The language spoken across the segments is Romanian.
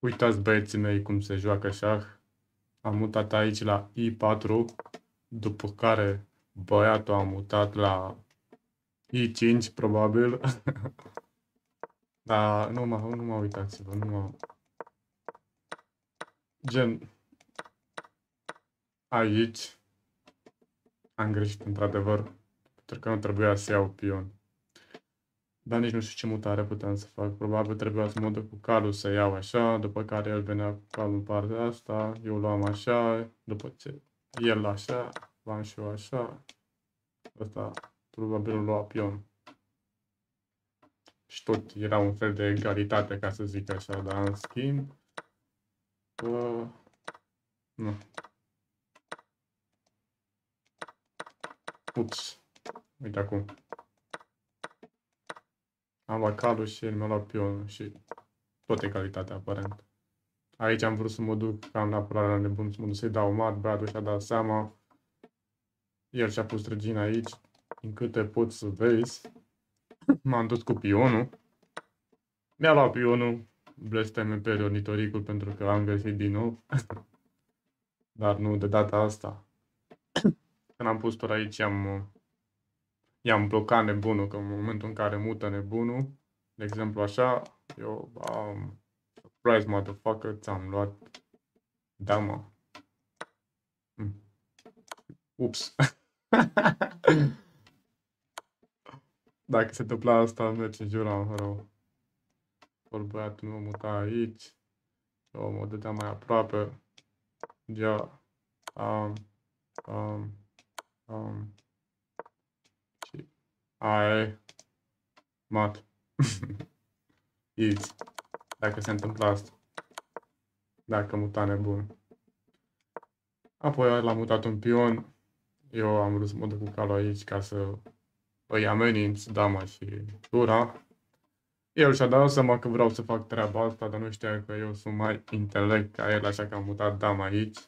Uitați băieții mei cum se joacă șah. Am mutat aici la I4, după care băiatul a mutat la I5 probabil. Dar nu mă uitați-vă, gen aici am greșit într-adevăr, pentru că nu trebuia să iau pion. Dar nici nu știu ce mutare puteam să fac. Probabil trebuia să mă duc cu calul să iau așa, după care el venea cu calul în partea asta, eu luam așa, după ce el așa, luam și eu așa. Ăsta probabil lua pion. Și tot era un fel de egalitate, ca să zic așa, dar în schimb... nu. Ups. Uite acum. Am luat calul și el mi-a luat pionul și tot egalitatea aparent. Aici am vrut să mă duc, cam la apărarea nebun, să mă duc să-i dau mat, băiatul și-a dat seama. El și-a pus regina aici, din câte pot să vezi. M-am dus cu pionul. Mi-a luat pionul, blestem pe ornitoricul pentru că am găsit din nou. Dar nu de data asta. Când am pus tot aici, i-am blocat nebunul, că în momentul în care mută nebunul, de exemplu așa, eu am surprise motherfucker, ți-am luat dama. Ups. Dacă se întâmpla asta, merge în jur în rău. Ori băiatul mă muta aici, eu mă dădeam mai aproape. Ja, și aia mat. Easy. Dacă se întâmplă asta. Dacă muta nebun. Apoi l-am mutat un pion. Eu am vrut să mă duc cu calul aici ca să îi ameninț dama și tura. El și-a dat seama că vreau să fac treaba asta, dar nu știa că eu sunt mai intelect ca el, așa că am mutat dama aici.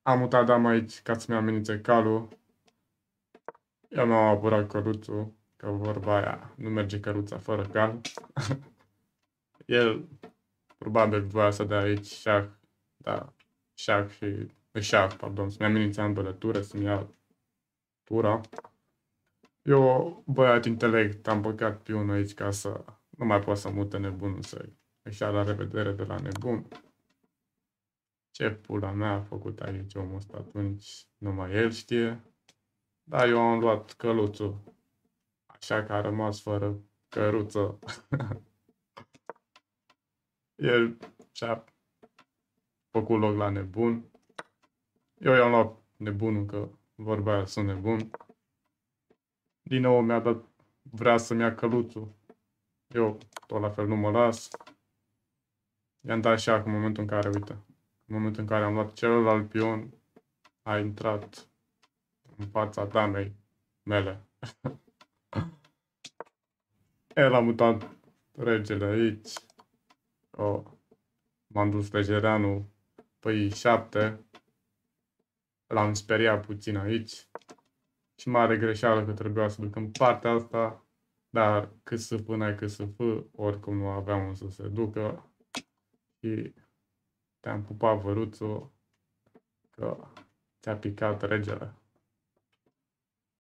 Am mutat dama aici ca să-mi amenințe calul. Eu mi-am apărat căruțul, că vorba aia, nu merge căruța fără cal. El probabil voia să dea aici șah, da, șah, pardon, să-mi amenințe ambele ture, să-mi ia tura. Eu, băiat intelect, am băgat pionul aici ca să nu mai pot să mute nebunul, să își ia la revedere de la nebun. Ce pula mea a făcut aici omul ăsta atunci, numai el știe. Dar eu am luat căluțul, așa că a rămas fără căruță. El și-a făcut loc la nebun. Eu i-am luat nebunul, că vorba aia sunt nebun. Din nou mi-a dat, vrea să-mi ia căluțul. Eu tot la fel nu mă las. I-am dat și acum în momentul în care, uite, în momentul în care am luat celălalt pion, a intrat în fața damei mele. El a mutat regele aici. M-am dus pe gereanul pe I7. L-am speriat puțin aici. Și mare greșeală că trebuia să duc în partea asta. Dar cât să până ai cât să fă, oricum nu aveam unde să se ducă. Și te-am pupat văruțul că ți-a picat regele.